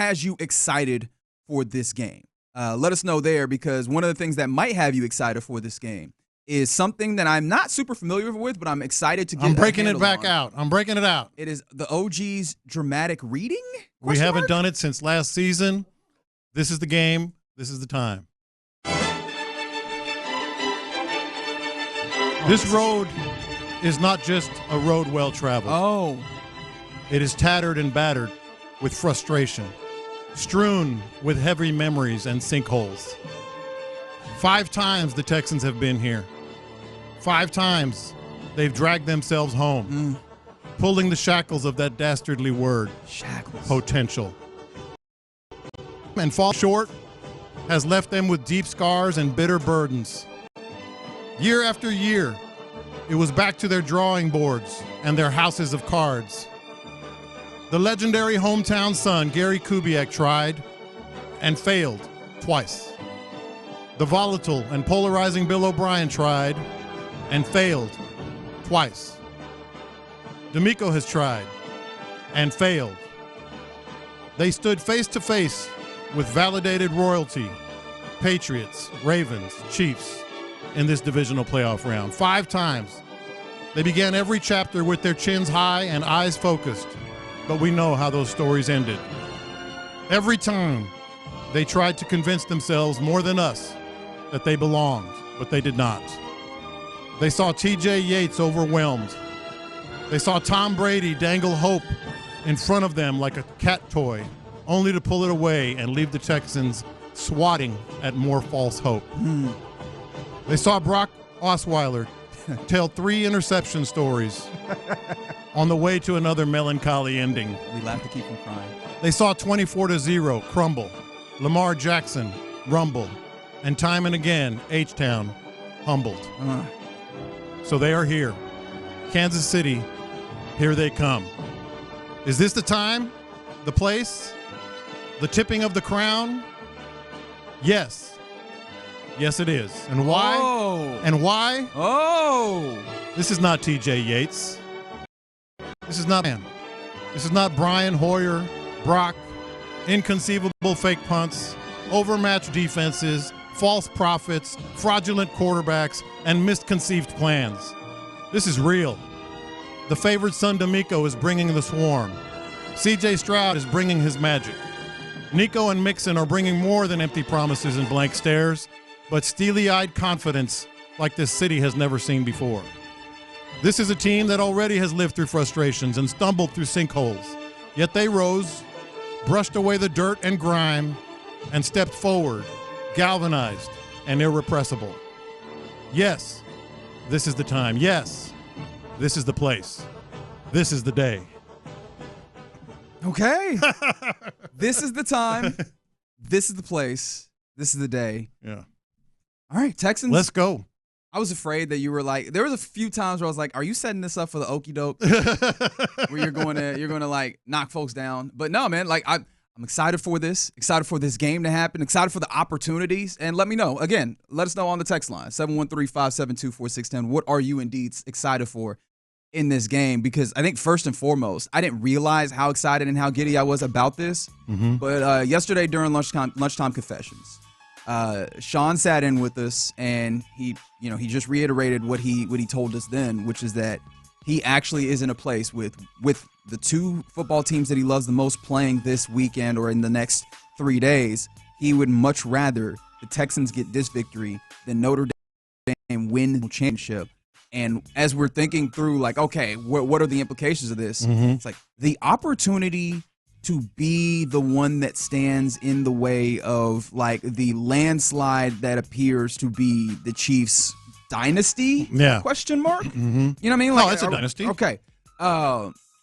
has you excited for this game? Let us know there, because one of the things that might have you excited for this game is something that I'm not super familiar with, but I'm excited to get. I'm breaking it back out. I'm breaking it out. It is the OG's dramatic reading? We haven't done it since last season. This is the game. This is the time. This road is not just a road well traveled. Oh. It is tattered and battered with frustration, strewn with heavy memories and sinkholes. 5 times the Texans have been here. 5 times they've dragged themselves home, pulling the shackles of that dastardly word, shackles, potential. And fall short has left them with deep scars and bitter burdens. Year after year, it was back to their drawing boards and their houses of cards. The legendary hometown son, Gary Kubiak, tried and failed twice. The volatile and polarizing Bill O'Brien tried and failed twice. D'Amico has tried and failed. They stood face to face with validated royalty, Patriots, Ravens, Chiefs, in this divisional playoff round. 5 times. They began every chapter with their chins high and eyes focused, but we know how those stories ended. Every time they tried to convince themselves more than us that they belonged, but they did not. They saw T.J. Yates overwhelmed. They saw Tom Brady dangle hope in front of them like a cat toy, only to pull it away and leave the Texans swatting at more false hope. They saw Brock Osweiler tell 3 interception stories on the way to another melancholy ending. We laugh to keep from crying. They saw 24-0 crumble, Lamar Jackson rumble, and time and again, H-Town humbled. So they are here. Kansas City, here they come. Is this the time, the place, the tipping of the crown? Yes. Yes, it is. And why? Oh. And why? Oh. This is not T.J. Yates. This is not him. This is not Brian Hoyer, Brock, inconceivable fake punts, overmatched defenses, false prophets, fraudulent quarterbacks, and misconceived plans. This is real. The favored son D'Amico is bringing the swarm. C.J. Stroud is bringing his magic. Nico and Mixon are bringing more than empty promises and blank stares, but steely-eyed confidence like this city has never seen before. This is a team that already has lived through frustrations and stumbled through sinkholes, yet they rose, brushed away the dirt and grime, and stepped forward, galvanized and irrepressible. Yes, this is the time. Yes, this is the place. This is the day. Okay. This is the time. This is the place. This is the day. Yeah. All right, Texans. Let's go. I was afraid that you were like, there was a few times where I was like, are you setting this up for the okie doke? Where you're going to like knock folks down. But no, man, like I'm excited for this game to happen, excited for the opportunities. And let me know. Again, let us know on the text line, 713-572-4610. What are you indeed excited for in this game? Because I think first and foremost, I didn't realize how excited and how giddy I was about this. But yesterday during lunchtime confessions, Sean sat in with us, and he just reiterated what he told us then, which is that he actually is in a place with the 2 football teams that he loves the most playing this weekend or in the next 3 days. He would much rather the Texans get this victory than Notre Dame win the championship. And as we're thinking through, like, okay, what are the implications of this? It's like the opportunity to be the one that stands in the way of like the landslide that appears to be the Chiefs dynasty? Question mark? You know what I mean? Like, it's a dynasty. Okay.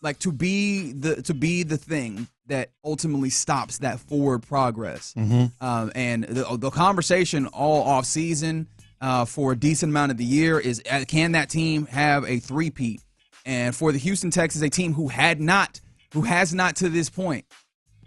Like to be the thing that ultimately stops that forward progress. And the conversation all off season for a decent amount of the year is, can that team have a three-peat? And for the Houston Texans, a team who has not to this point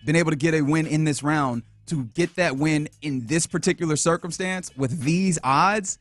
been able to get a win in this round, to get that win in this particular circumstance with these odds,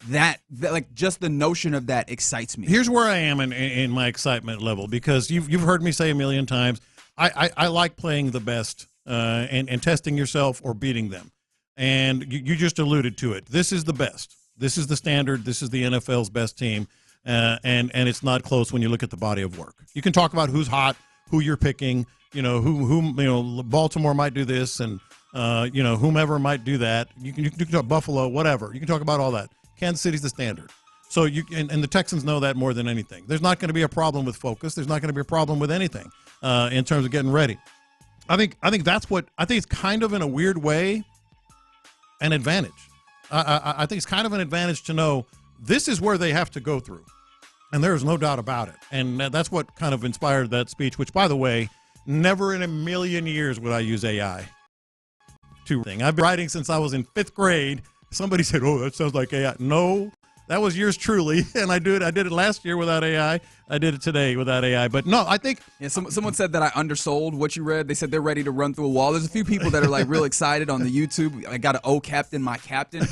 that like just the notion of that excites me. Here's where I am in my excitement level, because you've heard me say a million times, I like playing the best and testing yourself or beating them. And you just alluded to it. This is the best. This is the standard. This is the NFL's best team, and it's not close when you look at the body of work. You can talk about who's hot, who you're picking, who Baltimore might do this, and whomever might do that. You can talk about Buffalo, whatever. You can talk about all that. Kansas City's the standard. So and the Texans know that more than anything. There's not going to be a problem with focus. There's not going to be a problem with anything in terms of getting ready. I think it's kind of in a weird way an advantage. I think it's kind of an advantage to know this is where they have to go through, and there is no doubt about it. And that's what kind of inspired that speech, which, by the way, never in a million years would I use AI to thing. I've been writing since I was in 5th grade. Somebody said, "Oh, that sounds like AI." No, that was yours truly, and I did it last year without AI. I did it today without AI. But no, I think someone said that I undersold what you read. They said they're ready to run through a wall. There's a few people that are like real excited on the YouTube. I got an "Oh, Captain, my Captain."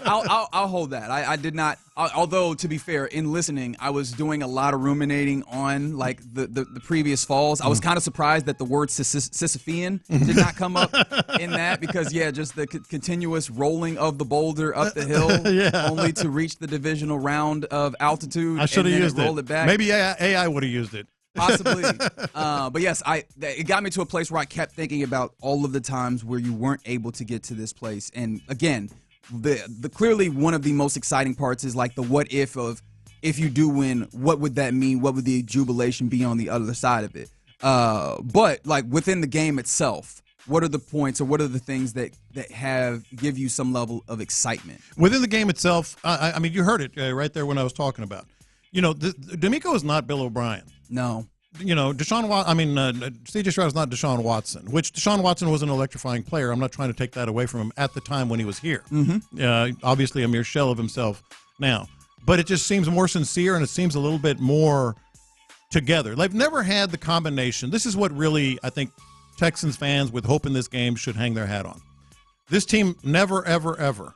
I'll hold that. I did not. Although, to be fair, in listening, I was doing a lot of ruminating on like the previous falls. I was kind of surprised that the word Sisyphean did not come up in that because, just the continuous rolling of the boulder up the hill only to reach the divisional round of altitude. I should have used roll it back. Maybe AI would have used it. Possibly. But yes, it got me to a place where I kept thinking about all of the times where you weren't able to get to this place. And again, the clearly one of the most exciting parts is like the what if of if you do win, what would that mean? What would the jubilation be on the other side of it? But like within the game itself, what are the points or what are the things that give you some level of excitement? Within the game itself, I mean, you heard it right there when I was talking about. D'Amico is not Bill O'Brien. No. Deshaun Watson, C.J. Stroud is not Deshaun Watson, which Deshaun Watson was an electrifying player. I'm not trying to take that away from him at the time when he was here. Obviously a mere shell of himself now. But it just seems more sincere and it seems a little bit more together. They've never had the combination. This is what really, I think, Texans fans with hope in this game should hang their hat on. This team never, ever, ever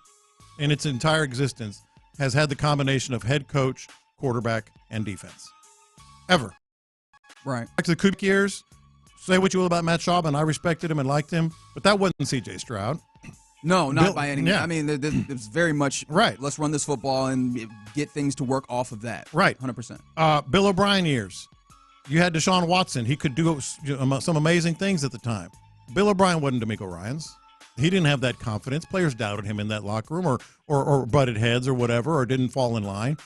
in its entire existence has had the combination of head coach, quarterback, and defense. Ever. Right. Back to the Coop years, say what you will about Matt Schaub, and I respected him and liked him, but that wasn't C.J. Stroud. No, not by any means. Yeah. I mean, it's very much, right. Let's run this football and get things to work off of that. Right. 100%. Bill O'Brien years. You had Deshaun Watson. He could do some amazing things at the time. Bill O'Brien wasn't D'Amico Ryans. He didn't have that confidence. Players doubted him in that locker room or butted heads or whatever or didn't fall in line.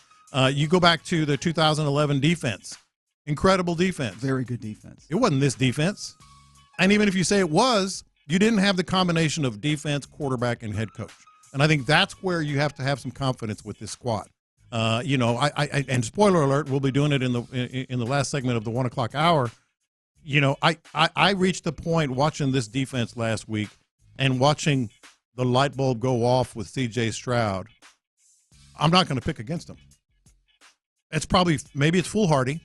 You go back to the 2011 defense. Incredible defense. Very good defense. It wasn't this defense. And even if you say it was, you didn't have the combination of defense, quarterback, and head coach. And I think that's where you have to have some confidence with this squad. And spoiler alert, we'll be doing it in the last segment of the 1 o'clock hour. I reached the point watching this defense last week and watching the light bulb go off with C.J. Stroud. I'm not going to pick against him. Maybe it's foolhardy,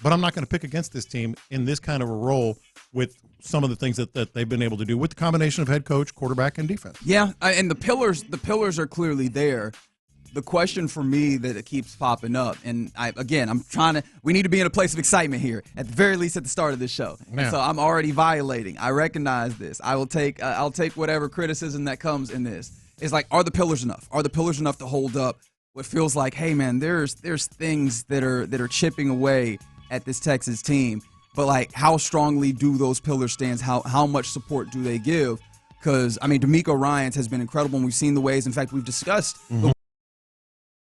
but I'm not going to pick against this team in this kind of a role with some of the things that they've been able to do with the combination of head coach, quarterback, and defense. Yeah, and the pillars are clearly there. The question for me that it keeps popping up, and we need to be in a place of excitement here, at the very least at the start of this show. And so I'm already violating. I recognize this. I'll take whatever criticism that comes in this. It's like, are the pillars enough? Are the pillars enough to hold up what feels like, hey man, there's things that are chipping away at this Texas team, but like how strongly do those pillars stand? How much support do they give? Because I mean, D'Amico Ryans has been incredible, and we've seen the ways. In fact, we've discussed the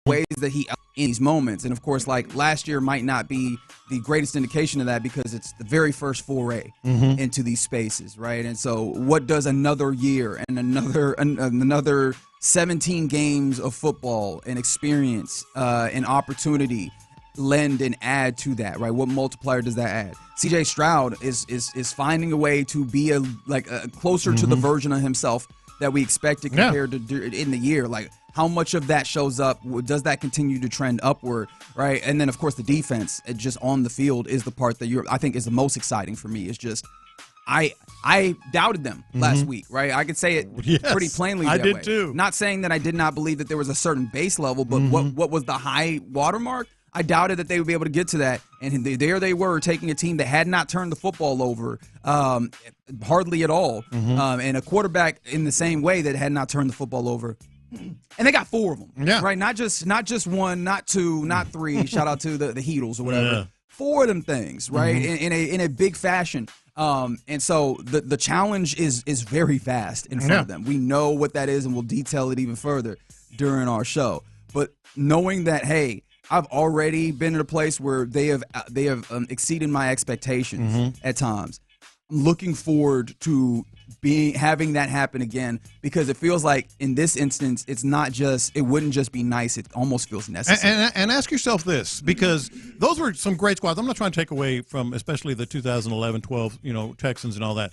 ways that he in these moments, and of course, like last year might not be the greatest indication of that because it's the very first foray into these spaces, right? And so, what does another year and another 17 games of football and experience and opportunity lend and add to that, right? What multiplier does that add? C.J. Stroud is finding a way to be closer to the version of himself that we expected compared to in the year. Like, how much of that shows up? Does that continue to trend upward, right? And then, of course, the defense just on the field is the part that I think is the most exciting for me. It's just I doubted them last week, right? I could say it pretty plainly that way. I did too. Not saying that I did not believe that there was a certain base level, but what was the high watermark? I doubted that they would be able to get to that. And there they were, taking a team that had not turned the football over hardly at all, and a quarterback in the same way that had not turned the football over. And they got 4 of them, right? Not just one, not 2, not 3. Shout out to the Heatles or whatever. Yeah. 4 of them things, right? In a big fashion. And so the challenge is very vast in front of them. We know what that is, and we'll detail it even further during our show. But knowing that, hey, I've already been in a place where they have exceeded my expectations at times. I'm looking forward to having that happen again, because it feels like in this instance, it wouldn't just be nice. It almost feels necessary. And ask yourself this, because those were some great squads. I'm not trying to take away from especially the 2011-12, Texans and all that,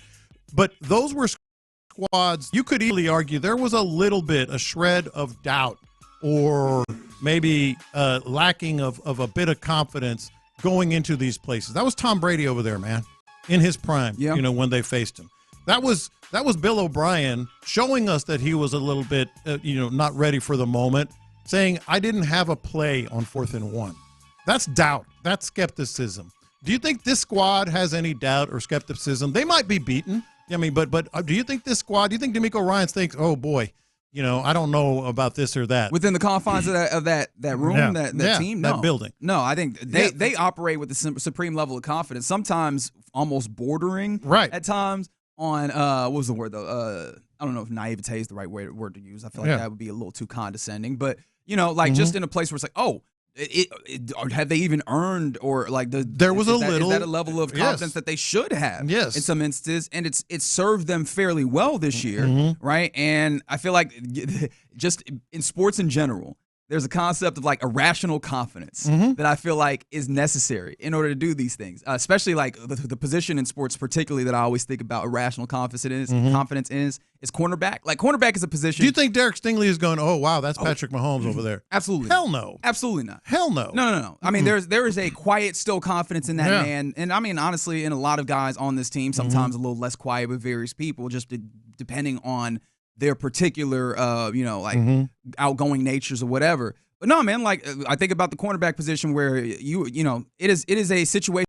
but those were squads you could easily argue there was a shred of doubt or maybe lacking of a bit of confidence going into these places. That was Tom Brady over there, man, in his prime, when they faced him. That was Bill O'Brien showing us that he was a little bit, not ready for the moment, saying, I didn't have a play on 4th and 1. That's doubt. That's skepticism. Do you think this squad has any doubt or skepticism? They might be beaten. I mean, but do you think this squad, do you think DeMeco Ryans thinks, oh, boy, I don't know about this or that? Within the confines of that room, that team? No. That building. No, I think they operate with the supreme level of confidence, sometimes almost bordering at times on, what was the word, though? I don't know if naivete is the right word to use. I feel like that would be a little too condescending. But, just in a place where it's like, oh, have they even earned, or like there was is that a level of confidence that they should have in some instances, and it's served them fairly well this year, right? And I feel like just in sports in general, there's a concept of like irrational confidence that I feel like is necessary in order to do these things, especially like the position in sports particularly that I always think about irrational confidence is cornerback. Like cornerback is a position. Do you think Derek Stingley is going, oh, wow, that's Patrick Mahomes over there? Absolutely. Hell no. Absolutely not. Hell no. No. I mean, there is a quiet, still confidence in that man. And I mean, honestly, in a lot of guys on this team, sometimes a little less quiet with various people, just depending on their particular, outgoing natures or whatever. But no, man, like I think about the cornerback position where it is a situation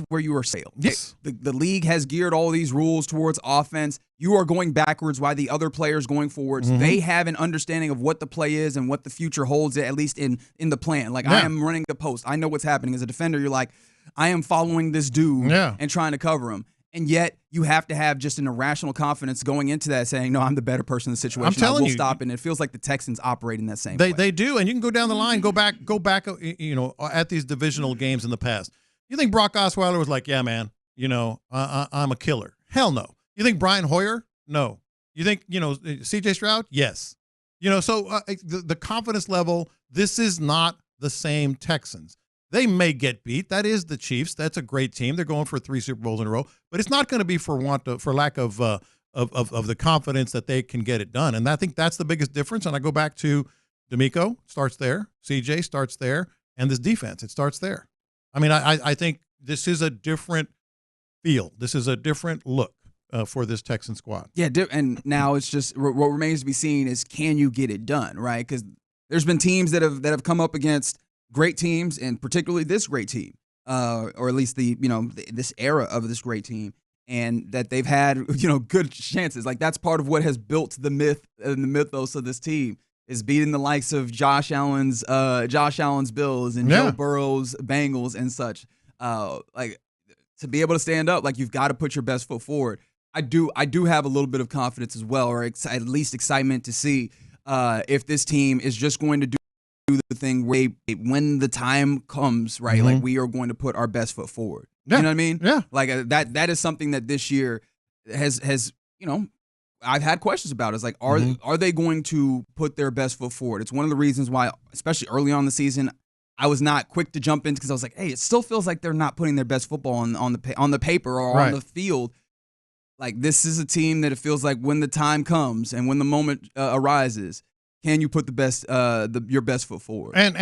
where you are sailed. Yes. The league has geared all these rules towards offense. You are going backwards while the other players going forwards. They have an understanding of what the play is and what the future holds, at least in the plan. Like I am running the post. I know what's happening. As a defender, you're like, I am following this dude and trying to cover him. And yet you have to have just an irrational confidence going into that, saying, no, I'm the better person in the situation. I'm telling you. Stop. And it feels like the Texans operate in that same way. They do. And you can go down the line, go back, at these divisional games in the past. You think Brock Osweiler was like, yeah, man, I'm a killer? Hell no. You think Brian Hoyer? No. You think, C.J. Stroud? Yes. So the confidence level, this is not the same Texans. They may get beat. That is the Chiefs. That's a great team. They're going for 3 Super Bowls in a row, but it's not going to be for lack of the confidence that they can get it done. And I think that's the biggest difference. And I go back to DeMeco starts there, CJ starts there, and this defense, it starts there. I mean, I think this is a different feel. This is a different look for this Texan squad. Yeah, and now it's just what remains to be seen is, can you get it done, right? Because there's been teams that have come up against great teams, and particularly this great team, or at least this era of this great team, and that they've had good chances. Like that's part of what has built the mythos of this team, is beating the likes of Josh Allen's Bills and Joe Burrow's Bengals and such. Like to be able to stand up, like you've got to put your best foot forward. I do have a little bit of confidence as well, or at least excitement to see if this team is just going to do the thing where when the time comes, right, like we are going to put our best foot forward. You know what I mean? Yeah. Like that is something that this year has I've had questions about. It's like, are they going to put their best foot forward? It's one of the reasons why, especially early on in the season, I was not quick to jump in, because I was like, hey, it still feels like they're not putting their best football on the paper or on the field. Like this is a team that it feels like when the time comes and when the moment arises, can you put the best your best foot forward? And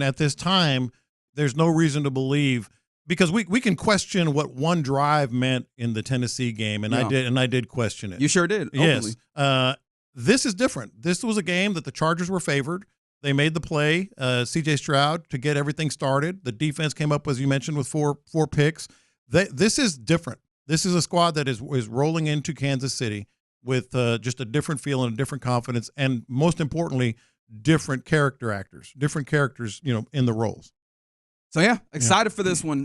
at this time, there's no reason to believe, because we can question what one drive meant in the Tennessee game, and I did question it. You sure did. Openly. Yes. This is different. This was a game that the Chargers were favored. They made the play, C.J. Stroud, to get everything started. The defense came up, as you mentioned, with four picks. This is different. This is a squad that is rolling into Kansas City with just a different feel and a different confidence, and most importantly, different characters, in the roles. So, yeah, excited for this one.